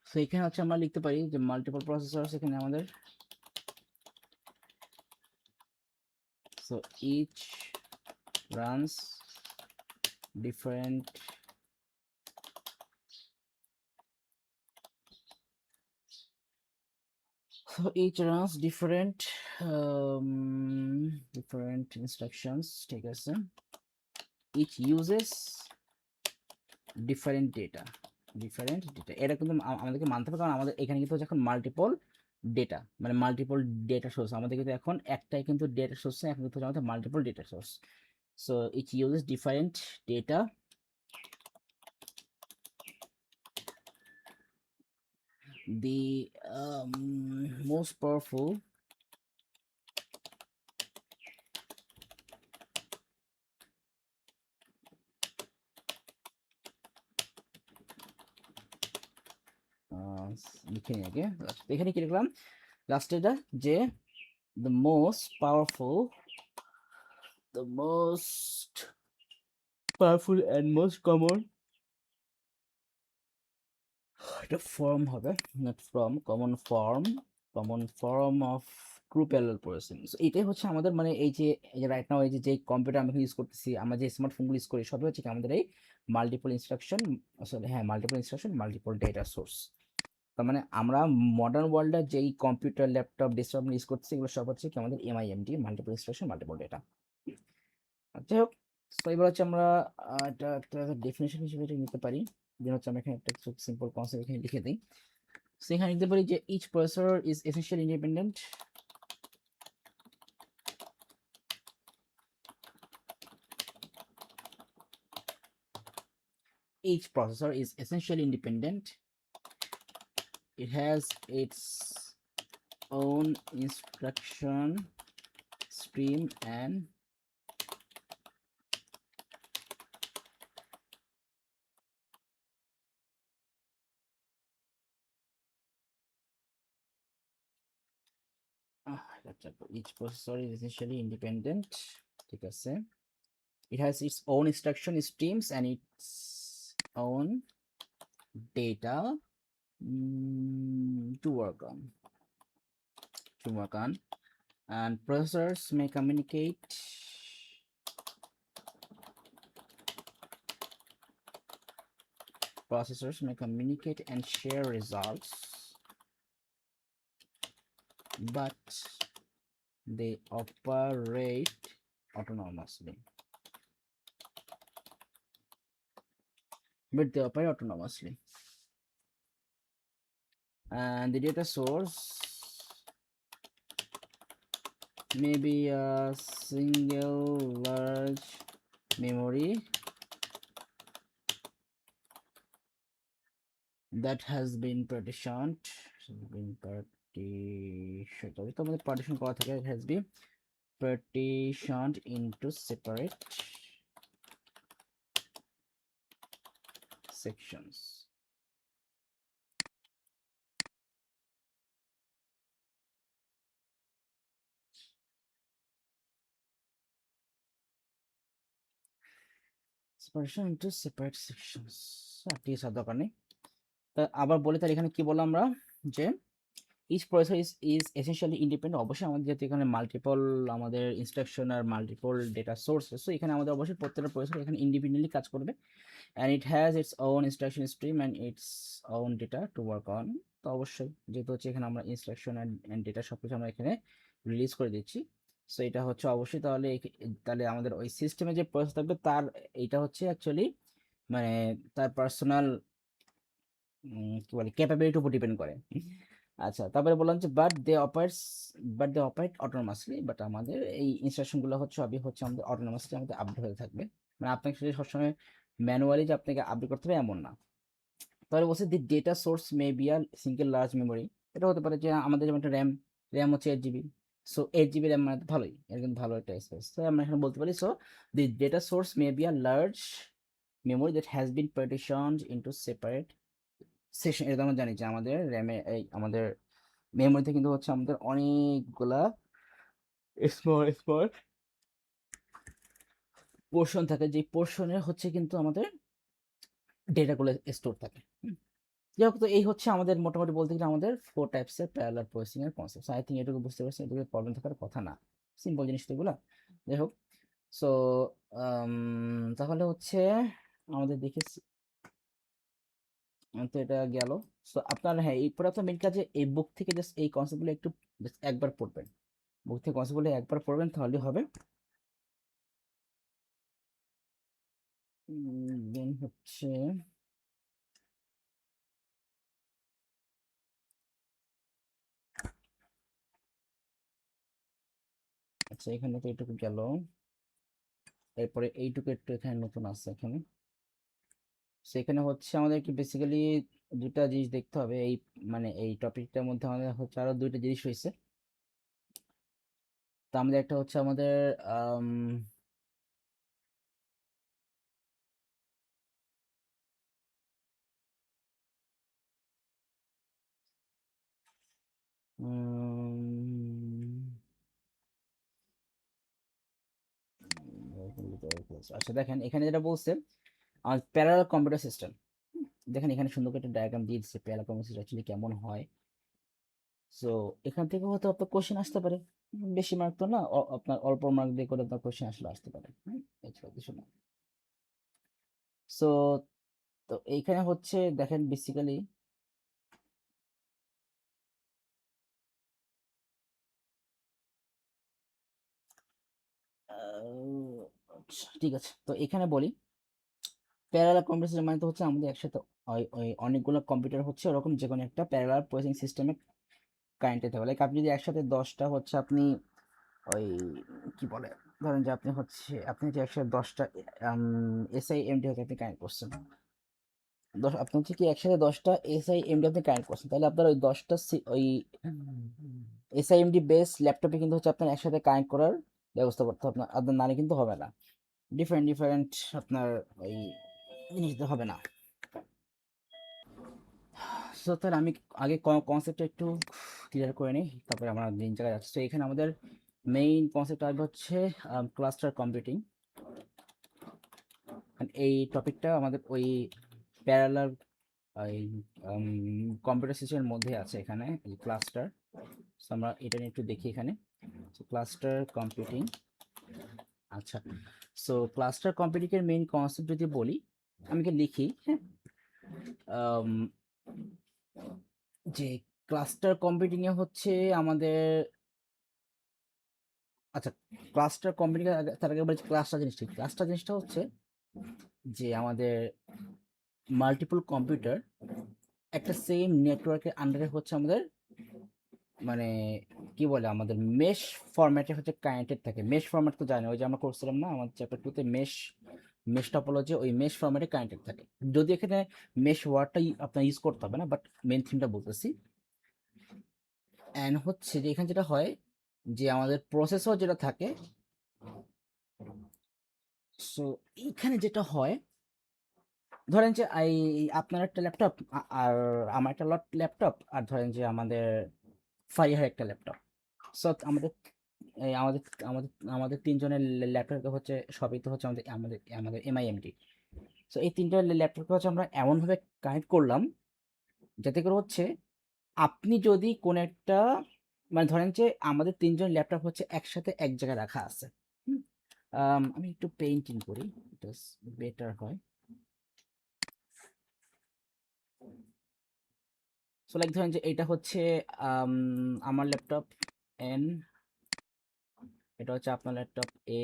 So এখানে হচ্ছে আমরা লিখতে পারি যে মাল্টিপল প্রসেসর এখানে আমাদের, so each runs different different instructions, ঠিক আছে, each uses different data, এটা কিন্তু আমাদেরকে মানতে হবে, কারণ আমাদের এখানে কিন্তু হচ্ছে এখন মাল্টিপল ডেটা, মানে মাল্টিপল ডেটা সোর্স, আমাদের কিন্তু এখন একটাই কিন্তু ডেটা সোর্স, এখন কিন্তু আমাদের multiple data source. So it uses different data, the most powerful লিখে নিয়ে আগে এখানে কি লিখলাম লাস্টে, যে the most powerful the most powerful and most common একটা ফর্ম হবে, not form, common form of true parallel processing. So এটাই হচ্ছে আমাদের মানে এই যে রাইট নাও এই যে কম্পিউটার আমরা ইউজ করতেছি, আমরা যে স্মার্টফোনগুলো ইউজ করি, সবই হচ্ছে কি আমাদের এই মাল্টিপল ইনস্ট্রাকশন, আসলে হ্যাঁ multiple instruction multiple data source. তার মানে আমরা মডার্ন ওয়ার্ল্ডে যেই কম্পিউটার ল্যাপটপ ডেস্কটপ ইউজ করতেছি এগুলো সব হচ্ছে কি আমাদের এমআইএমডি, মাল্টিপল ইনস্ট্রাকশন মাল্টিপল ডেটা। যাই হোক, তো এবার হচ্ছে আমরা এটা একটা ডেফিনেশন হিসেবে এটা নিতে পারি, যে হচ্ছে আমরা এখানে একটা সিম্পল কনসেপ্ট এখানে লিখে দিই। সো এখানে লিখতে পারি যে each processor is essentially independent, each processor is essentially independent. It has its own instruction stream and each processor is essentially independent. ঠিক আছে, it has its own instruction streams and its own data to work on, and processors may communicate and share results, but they operate autonomously. And the data source may be a single large memory that has been partitioned, partition করা থাকে, it has been partitioned into separate sections. Partition into separate sections, ঠিক আছে দরকার নেই। তা আবার বলি, তাহলে এখানে কি বললাম আমরা, যে each processor is essentially independent. অবশ্যই আমাদের যেহেতু এখানে মাল্টিপল আমাদের ইনস্ট্রাকশন আর মাল্টিপল ডেটা সোর্স, সো এখানে আমাদের অবশ্যই প্রত্যেকটা প্রসেসর এখানে ইন্ডিপেন্ডেন্টলি কাজ করবে, and it has its own instruction stream and its own data to work on. তো অবশ্যই যেহেতু হচ্ছে এখানে আমরা ইনস্ট্রাকশন অ্যান্ড ডেটা সব কিছু আমরা এখানে রিলিজ করে দিচ্ছি, সো এটা হচ্ছে অবশ্যই তাহলে আমাদের ওই সিস্টেমে যে প্রসেস থাকবে তার এইটা হচ্ছে অ্যাকচুয়ালি মানে তার পার্সোনাল কি বলে ক্যাপাবিলিটির উপর ডিপেন্ড করে। আচ্ছা, তারপরে বললাম যে বাট দে অপারেট অটোনোমাসলি, বাট আমাদের এই ইনস্ট্রাকশনগুলো হচ্ছে সবই হচ্ছে আমাদের অটোনোমাসলি আমাদের আপডেট হতে থাকবে, মানে আপনাকে শুধু সবসময় ম্যানুয়ালি যে আপনাকে আপডেট করতে হবে এমন না। তাহলে বলছে দি data source may be a single large memory. এটা হতে পারে যে আমাদের যেমন একটা র্যাম হচ্ছে 8 GB, সো 8 GB র্যাম মানে তো ভালোই, এর কিন্তু ভালো একটা স্পেস, তো আমরা এখানে বলতে পারি so the data source may be a large memory that has been partitioned into separate session. এটা তো আমরা জানি যে আমাদের র্যামে এই আমাদের মেমোরিতে কিন্তু হচ্ছে আমাদের অনেকগুলা স্মল স্মল পোর্শন থাকে, যে পোর্শনের হচ্ছে কিন্তু আমাদের ডেটাগুলো স্টোর থাকে। যাই হোক, তো এই হচ্ছে আমাদের মোটামুটি বলতে গেলে আমাদের 4 টাইপসের প্যারালাল প্রসেসিং এর কনসেপ্ট। আই থিঙ্ক এটুকু বুঝতে পারছি, এটুকু প্রবলেম থাকার কথা না, সিম্পল জিনিস তো এগুলো। যাই হোক, সো তাহলে হচ্ছে আমাদের দেখে তো এটা গেল। সো আপনার হ্যাঁ এরপরে আপনার মেন কাজে এই বুক থেকে জাস্ট এই কনসেপ্টগুলো একটু just একবার পড়বেন, বুক থেকে কনসেপ্টগুলো একবার পড়বেন তাহলে হবে। দেন হচ্ছে আচ্ছা এখানে তো এইটুকু গেল, এরপরে এইটুকু একটু এখানে নতুন আছে এখানে। সেখানে হচ্ছে আমাদেরকে বেসিক্যালি দুটা জিনিস দেখতে হবে এই মানে এই টপিকটার মধ্যে আমাদের হচ্ছে আরো দুইটা জিনিস হয়েছে। তো আমাদের একটা হচ্ছে আমাদের আম, উম, আচ্ছা দেখেন এখানে যেটা বলছে আমাদের প্যারালাল কম্পিউটার সিস্টেম, দেখেন এখানে সুন্দর করে একটা ডায়াগ্রাম দিয়ে দিচ্ছে প্যারালাল কম্পিউটার সিস্টেম অ্যাকচুয়ালি কেমন হয়। সো এখান থেকে হয়তো আপনার কোশ্চেন আসতে পারে, বেশি মার্ক তো না, আপনার অল্প মার্ক দিয়ে করে আপনার কোশ্চেন আসতে পারে, এছাড়া কিছু না। সো তো এইখানে হচ্ছে দেখেন বেসিক্যালি আচ্ছা ঠিক আছে, তো এখানে বলি প্যারালাল কম্পিউটার সিস্টেম মানে তো হচ্ছে আমাদের একসাথে ওই ওই অনেকগুলো কম্পিউটার হচ্ছে ওরকম যে কোনো একটা প্যারালাল প্রসেসিং সিস্টেমে কানেক্টেড থাকবে। লাইক আপনি যদি একসাথে 10টা হচ্ছে আপনি ওই কি বলে ধরেন যে আপনি যে একসাথে 10টা এসআই এমডি হচ্ছে আপনি কানেক্ট করছেন, আপনি হচ্ছে কি একসাথে 10টা এসআই এমডি আপনি কানেক্ট করছেন, তাহলে আপনার ওই 10টা ওই এসআই এমডি বেস ল্যাপটপে কিন্তু হচ্ছে আপনার একসাথে কানেক্ট করার ব্যবস্থা করতে হবে, আপনার নালে কিন্তু হবে না, ডিফারেন্ট ডিফারেন্ট আপনার ওই জিনিস দিতে হবে না। সো তাহলে আমি আগে কনসেপ্টটা একটু ক্লিয়ার করে নিই, তারপরে আমরা দিন জায়গায় যাচ্ছি। তো এখানে আমাদের মেইন কনসেপ্ট আসবে হচ্ছে ক্লাস্টার কম্পিউটিং। এই টপিকটা আমাদের ওই প্যারালাল ওই কম্পিউটার সিস্টেমের মধ্যে আছে, এখানে এই ক্লাস্টার। সো আমরা এটা নিয়ে একটু দেখি এখানে। সো ক্লাস্টার কম্পিউটিং, আচ্ছা সো ক্লাস্টার কম্পিউটিং এর মেইন কনসেপ্ট যদি বলি আমি লিখি, হ্যাঁ, যে ক্লাস্টার কম্পিউটিং এ হচ্ছে আমাদের, আচ্ছা ক্লাস্টার কম্পিউটিং তার আগে বলছি ক্লাস্টার জিনিসটা হচ্ছে যে আমাদের মাল্টিপল কম্পিউটার একটা সেম নেটওয়ার্কের আন্ডারে হচ্ছে আমাদের মানে কি বলে আমাদের মেশ ফরম্যাটে হচ্ছে কানেক্টেড থাকে। মেশ ফরম্যাট তো জানি, ওই যে আমরা করছিলাম না আমাদের চ্যাপ্টার 2 তে মেশ টপোলজি, ওই মেশ ফরম্যাটে কানেক্টেড থাকে। যদি এখানে মেশ ওয়ার্ডটা আপনার ইউজ করতে হবে না, বাট মেন থিমটা বলতেছি। অ্যান্ড হচ্ছে যে এখানে যেটা হয় যে আমাদের প্রসেসর যেটা থাকে, সো এইখানে যেটা হয় ধরেন যে আপনার একটা ল্যাপটপ আর আমার একটা ল্যাপটপ, আর ধরেন যে আমাদের ফারিহার একটা ল্যাপটপ। সো আমাদের এই আমাদের আমাদের আমাদের তিনজনের ল্যাপটপ হচ্ছে সবই তো হচ্ছে আমাদের আমাদের আমাদের এমআইএমডি। সো এই তিনটা ল্যাপটপকে হচ্ছে আমরা এমনভাবে কানেক্ট করলাম যাতে করে হচ্ছে আপনি যদি কোন একটা মানে ধরেন যে আমাদের তিনজন ল্যাপটপ হচ্ছে একসাথে এক জায়গায় রাখা আছে। আমি একটু পেইন্টিং করি, বেটার হয়। সো লাইক ধরেন যে এটা হচ্ছে আমার ল্যাপটপ এন, এটা হচ্ছে আপনার ল্যাপটপ এ,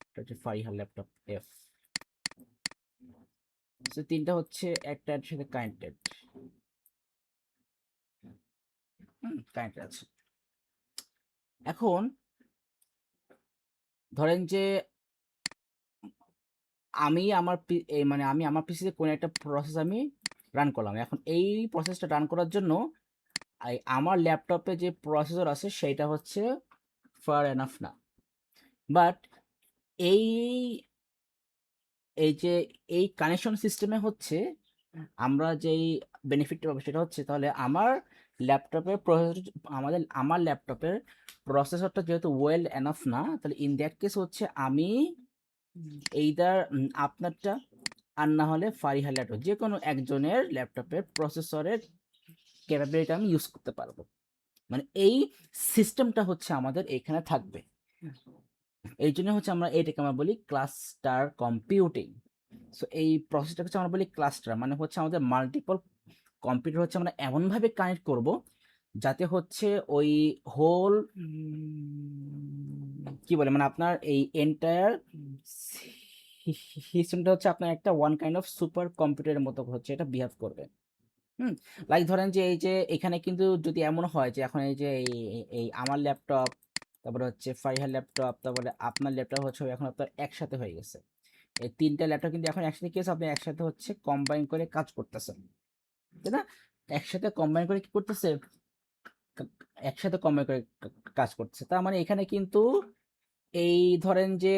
এটা হচ্ছে ফারিহার ল্যাপটপ এফ। সো তিনটা হচ্ছে একটার সাথে কানেক্টেড, কানেক্টেড আছে। এখন ধরেন যে আমি আমার পিসিতে কোনো একটা প্রসেস আমি রান করলাম, এখন এই প্রসেসটা রান করার জন্য আমার ল্যাপটপে যে প্রসেসর আছে সেটা হচ্ছে ফার এনাফ না। বাট এই এই যে এই কানেকশন সিস্টেমে হচ্ছে আমরা যেই বেনিফিটটা পাবো সেটা হচ্ছে তাহলে ল্যাপটপের প্রসেসর আমার ল্যাপটপের প্রসেসরটা যেহেতু ওয়েল এনাফ না, তাহলে ইন দ্যাট কেস হচ্ছে আমি এইদার আপনারটা আর না হলে ফারিহার ল্যাপটপ যে কোনো একজনের ল্যাপটপের প্রসেসরের ক্যাপাবিলিটি আমি ইউজ করতে পারবো। মানে এই সিস্টেমটা হচ্ছে আমাদের এখানে থাকবে। এই জন্য হচ্ছে আমরা এইটাকে আমরা বলি ক্লাস্টার কম্পিউটিং। সো এই প্রসেসটা হচ্ছে আমরা বলি ক্লাস্টার, মানে হচ্ছে আমাদের মাল্টিপল কম্পিউটার হচ্ছে আমরা এমনভাবে কানেক্ট করব যাতে হচ্ছে ওই হোল কি বলে মানে আপনার এই এন্টায়ার সিস্টেমটা হচ্ছে আপনার একটা ওয়ান কাইন্ড অফ সুপার কম্পিউটারের মতো হচ্ছে এটা বিহেভ করবে। লাইক ধরেন যে এই যে এখানে কিন্তু যদি এমন হয় যে এখন এই যে এই আমার ল্যাপটপ, তারপরে হচ্ছে ফারিহার ল্যাপটপ, তারপরে আপনার ল্যাপটপ হচ্ছে এখন আপনার একসাথে হয়ে গেছে। এই তিনটা ল্যাপটপ কিন্তু এখন একসাথে কি হচ্ছে আপনি একসাথে হচ্ছে কম্বাইন করে কাজ করতেছেন, তাই না? একসাথে কম্বাইন করে কি করতেছে, একসাথে কম্বাইন করে কাজ করতেছে। তার মানে এখানে কিন্তু এই ধরেন যে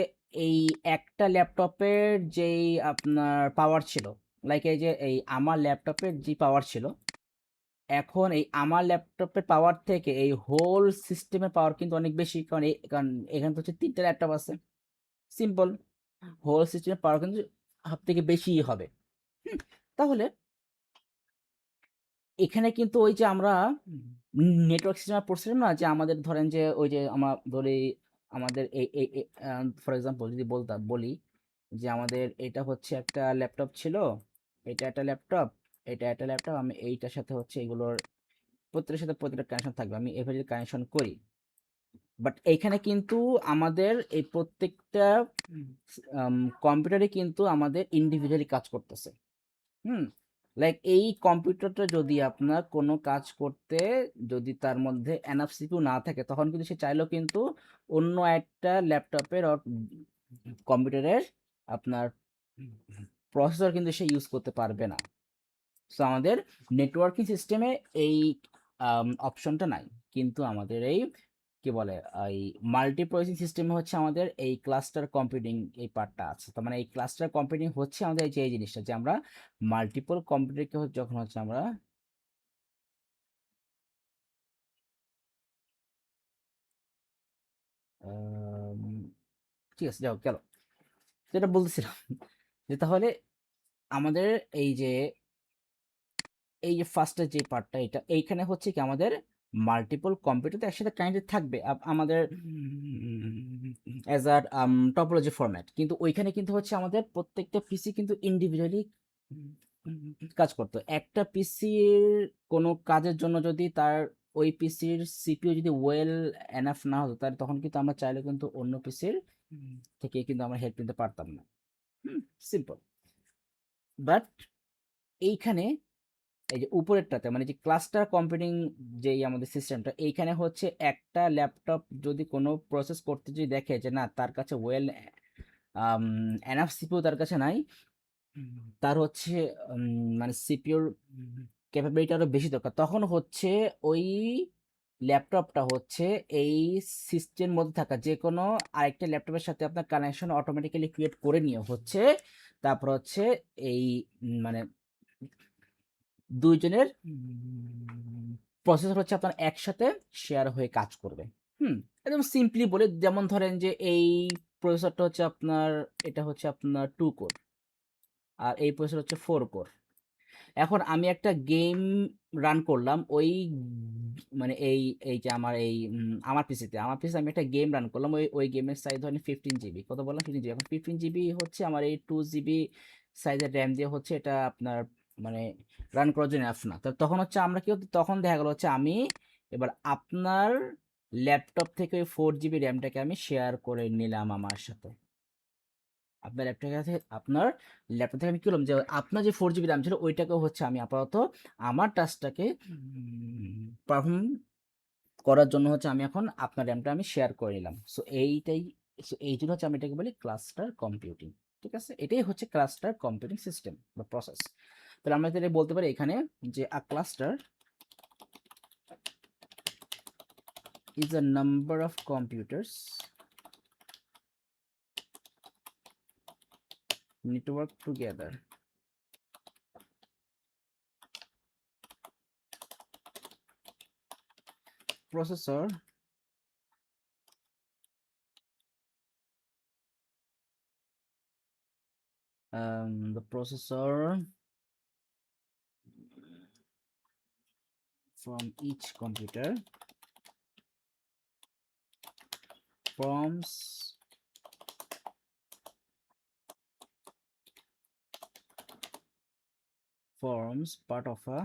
এই একটা ল্যাপটপের যেই আপনার পাওয়ার ছিল, লাইক এই যে এই আমার ল্যাপটপের যে পাওয়ার ছিল, এখন এই আমার ল্যাপটপের পাওয়ার থেকে এই হোল সিস্টেমের পাওয়ার কিন্তু অনেক বেশি, কারণ কারণ এখানে তো হচ্ছে তিনটা ল্যাপটপ আছে। সিম্পল, হোল সিস্টেমের পাওয়ার কিন্তু সব থেকে বেশি হবে। তাহলে এখানে কিন্তু ওই যে আমরা নেটওয়ার্ক সিস্টেমে পড়ছিলাম না, যে আমাদের ধরেন যে ওই যে আমরা ধরি আমাদের এই ফর এক্সাম্পল যদি বলি যে আমাদের এটা হচ্ছে একটা ল্যাপটপ ছিল, এটা একটা ল্যাপটপ, এটা একটা ল্যাপটপ, আমি এইটার সাথে হচ্ছে এগুলোর প্রত্যেকটার সাথে প্রত্যেকটা কানেকশন থাকবে, আমি এভাবে কানেকশন করি। বাট এইখানে কিন্তু আমাদের এই প্রত্যেকটা কম্পিউটারে কিন্তু আমাদের ইন্ডিভিজুয়ালি কাজ করতেছে। হুম, লাইক এই কম্পিউটারটা যদি আপনার কোনো কাজ করতে যদি তার মধ্যে এনাফ সিপিইউ না থাকে, তখন কিন্তু সে চাইলেও কিন্তু অন্য একটা ল্যাপটপের কম্পিউটারের আপনার প্রসেসর কিন্তু সে ইউজ করতে পারবে না। সো আমাদের নেটওয়ার্কিং সিস্টেমে এই অপশনটা নাই, কিন্তু আমাদের এই কি বলে এই মাল্টি প্রসেসিং সিস্টেমে হচ্ছে আমাদের এই ক্লাস্টার কম্পিউটিং এই পার্টটা আছে। তার মানে এই ক্লাস্টার কম্পিউটিং হচ্ছে আমাদের এই যে এই জিনিসটা, যে আমরা মাল্টিপল কম্পিউটারকে যখন হচ্ছে আমরা আম, ঠিক আছে যাও গেল, যেটা বলতেছিলাম যে তাহলে আমাদের এই যে ফার্স্টের যে পার্টটা, এটা এইখানে হচ্ছে কি আমাদের মাল্টিপল কম্পিউটার তো একসাথে কানেক্টেড থাকবে আমাদের অ্যাজ আর টপোলজি ফরম্যাট, কিন্তু ওইখানে কিন্তু হচ্ছে আমাদের প্রত্যেকটা পিসি কিন্তু ইন্ডিভিজুয়ালি কাজ করতো। একটা পিসির কোনো কাজের জন্য যদি তার ওই পিসির সিপিইউ যদি ওয়েল এনাফ না হতো, তাহলে তখন কিন্তু আমরা চাইলে কিন্তু অন্য পিসির থেকে কিন্তু আমরা হেল্প নিতে পারতাম না। সিম্পল। বাট এইখানে এই যে উপরেরটাতে মানে যে ক্লাস্টার কম্পিউটিং যেই আমাদের সিস্টেমটা, এইখানে হচ্ছে একটা ল্যাপটপ যদি কোনো প্রসেস করতে যদি দেখে যে না তার কাছে ওয়েল এনাফ সিপিইউ তার কাছে নাই, তার হচ্ছে মানে সিপিইউর ক্যাপাবিলিটি আরো বেশি দরকার, তখন হচ্ছে ওই ল্যাপটপটা হচ্ছে এই সিস্টেমের মধ্যে থাকা যে কোনো আরেকটা ল্যাপটপের সাথে আপনার কানেকশন অটোমেটিক্যালি ক্রিয়েট করে নিয়ে হচ্ছে তারপর হচ্ছে এই মানে দুইজনের প্রসেসর হচ্ছে আপনার একসাথে শেয়ার হয়ে কাজ করবে। একদম সিম্পলি বলে, যেমন ধরেন যে এই প্রসেসরটা হচ্ছে আপনার, এটা হচ্ছে আপনার 2 কোর, আর এই প্রসেসর হচ্ছে 4 কোর। এখন আমি একটা গেম রান করলাম ওই মানে এই যে আমার এই আমার পিসিতে আমি একটা গেম রান করলাম, ওই গেমের সাইজ ধরেন 15 জিবি, কত বললাম 15 জিবি, এখন 15 জিবি হচ্ছে আমার এই 2 জিবি সাইজের র্যাম দিয়ে হচ্ছে এটা আপনার মানে রান করার জন্য এফ না। তো তখন হচ্ছে আমরা কি হতো, তখন দেখা গেল হচ্ছে আমি এবার আপনার ল্যাপটপ থেকে ওই 4 জিবি র্যামটাকে আমি শেয়ার করে নিলাম আমার সাথে। আপনার ল্যাপটপ থেকে আমি কি করলাম যে আপনার যে 4 জিবি র্যাম ছিল ওইটাকেও হচ্ছে আমি আপাতত আমার টাস্কটাকে পারফর্ম করার জন্য হচ্ছে আমি এখন আপনার র্যামটা আমি শেয়ার করে নিলাম। সো এই জন্য হচ্ছে আমি এটাকে বলি ক্লাস্টার কম্পিউটিং। ঠিক আছে, এটাই হচ্ছে ক্লাস্টার কম্পিউটিং সিস্টেম বা প্রসেস। তাহলে আমরা এটা বলতে পারি এখানে যে আ cluster is a number of computers network together. Processor the processor from each computer forms part of a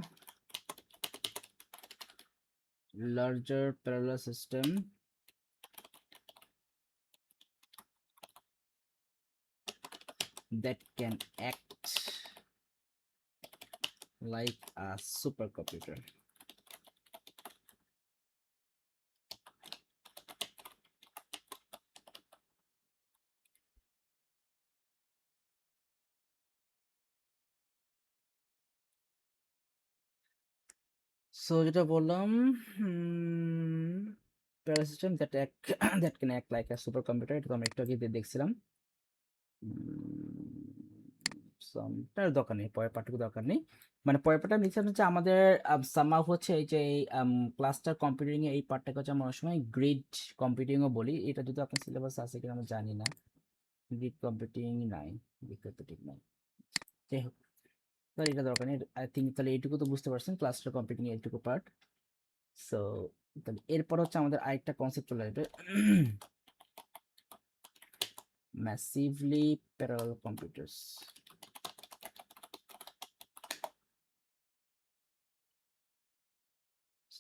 larger parallel system that can act like a supercomputer. So যেটা বললাম parallel system that act that can act like a supercomputer, এটা তো আমরা একটু আগে দেখছিলাম। তার দরকার নেই, পরের পার্টটুকু দরকার নেই। মানে পরের পার্টটা নিশ্চয় হচ্ছে আমাদের সামাও হচ্ছে এই যে ক্লাস্টার কম্পিউটিং এ এই পার্টটাকে হচ্ছে আমরা অনেক সময় গ্রিড কম্পিউটিংও বলি। এটা যদি আপনার সিলেবাস আছে কিনা আমি জানি না, গিগ কম্পিউটিং নাই, গিগ কম্পিউটিং নাই, যাই হোক তাহলে এটা দরকার নেই। আই থিঙ্ক তাহলে এইটুকু তো বুঝতে পারছেন ক্লাস্টার কম্পিউটিং এইটুকু পার্ট। সো তাহলে এরপর হচ্ছে আমাদের আরেকটা কনসেপ্ট চলে আসবে, ম্যাসিভলি প্যারালাল কম্পিউটার্স।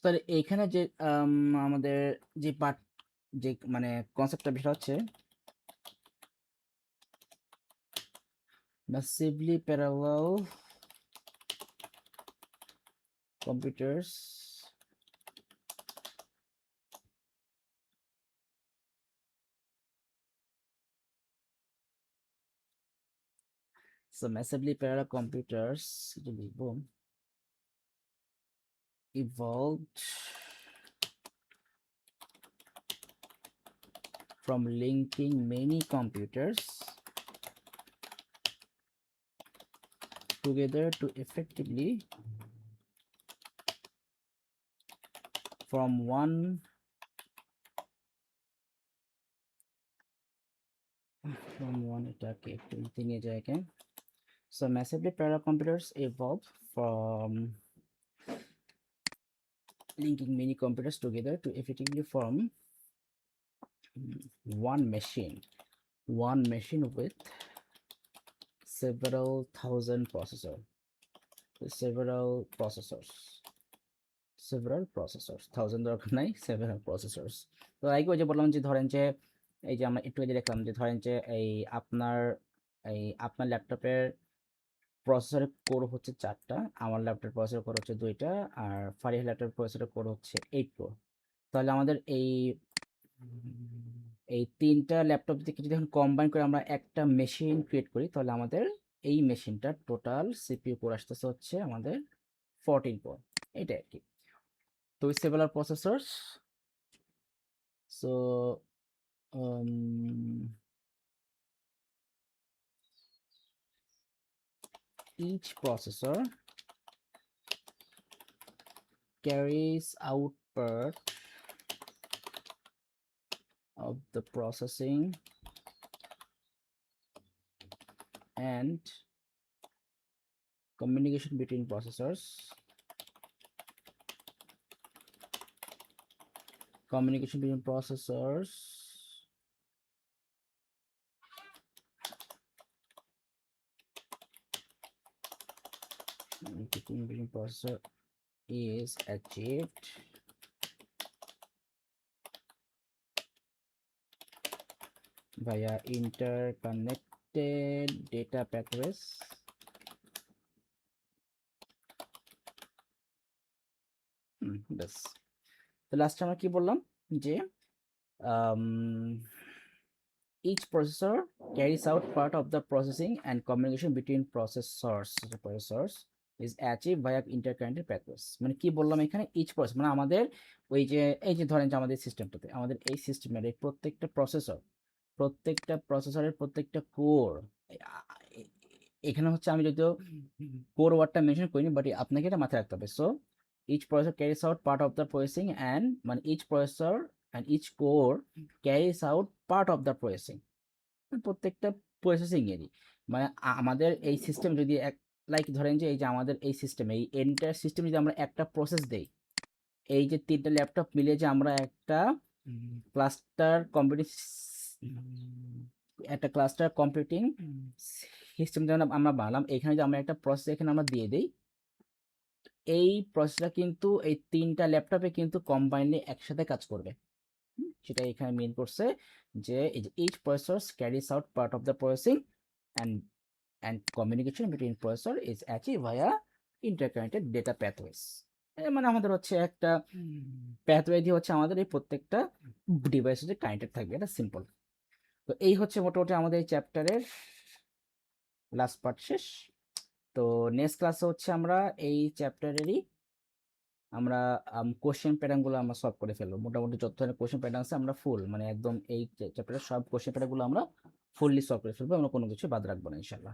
তাহলে এইখানে যে আমাদের যে পার্ট যে মানে কনসেপ্টটা বিষয় হচ্ছে massively parallel computers so massively parallel computers boom evolved from linking many computers together to effectively from one এটাকে একটু নিয়ে যায় again. So massively parallel computers evolved from linking many computers together to effectively form one machine with several thousand several processors thousand দরকার নাই, several processors। তো আগে ওই যে বললাম যে ধরেন যে এই যে আমরা একটু আগে দেখলাম যে ধরেন যে আপনার ল্যাপটপের প্রসেসরের কোর হচ্ছে 4টা, আমার ল্যাপটপের প্রসেসর কোর হচ্ছে 2টা, আর ফারিয়া ল্যাপটপের প্রসেসরের কোর হচ্ছে 8 কোর। তাহলে আমাদের এই 3টা ল্যাপটপ থেকে যদি এখন কম্বাইন করে আমরা একটা মেশিন ক্রিয়েট করি, তাহলে আমাদের এই মেশিনটা টোটাল সিপিইউ কোর আসতেছে হচ্ছে আমাদের 14 কোর, এটা আর কি। তো several processors, so each processor carries out part of the processing and communication between processors, between processor is achieved via interconnected data pathways ব্যাস। তো লাস্ট আমরা কি বললাম যে each processor carries out part of the processing and communication between processors is achieved via interconnected pathways। মানে কি বললাম এখানে each processor মানে আমাদের ওই যে এই যে ধরেন যে আমাদের সিস্টেমটাতে আমাদের এই সিস্টেমের এই প্রত্যেকটা প্রসেসরের প্রত্যেকটা কোর, এখানে হচ্ছে আমি যদিও কোর ওয়ার্ডটা মেনশন করিনি, বাট আপনাকে এটা মাথায় রাখতে হবে। So each processor carries out part of the processing and মানে each processor and each core carries out part of the processing, প্রত্যেকটা প্রসেসিং এরই মানে আমাদের এই সিস্টেম যদি লাইক ধরেন যে এই যে আমাদের এই সিস্টেম এই এন্টায়ার সিস্টেম যদি আমরা একটা প্রসেস দেই, এই যে 3টা ল্যাপটপ মিলে যে আমরা একটা ক্লাস্টার কম্পিউটিং সিস্টেম যেমন আমরা বানালাম, এখানে যে আমরা একটা প্রসেস এখানে আমরা দিয়ে দিই, এই প্রসেসটা কিন্তু এই 3টা ল্যাপটপে কিন্তু কম্বাইনলি একসাথে কাজ করবে। সেটা এখানে মিন করছে যে each processor carries out part of the processing and communication between processor is achieved via interconnected data pathways। মানে আমাদের হচ্ছে একটা প্যাথওয়ে দিয়ে হচ্ছে আমাদের এই প্রত্যেকটা ডিভাইস হচ্ছে কানেক্টেড থাকবে, এটা সিম্পল। তো এই হচ্ছে মোটামুটি আমাদের এই চ্যাপ্টারের লাস্ট পার্ট শেষ। তো নেক্সট ক্লাসে হচ্ছে আমরা এই চ্যাপ্টারেরই আমরা কোশ্চেন প্যাটার্নগুলো আমরা সলভ করে ফেলবো। মোটামুটি যত ধরনের কোশ্চেন প্যাটার্ন আছে আমরা ফুল মানে একদম এই চ্যাপ্টারের সব কোশ্চেন প্যাটার্নগুলো আমরা ফুললি সলভ করে ফেলবো, আমরা কোনো কিছু বাদ রাখবো না ইনশাল্লাহ।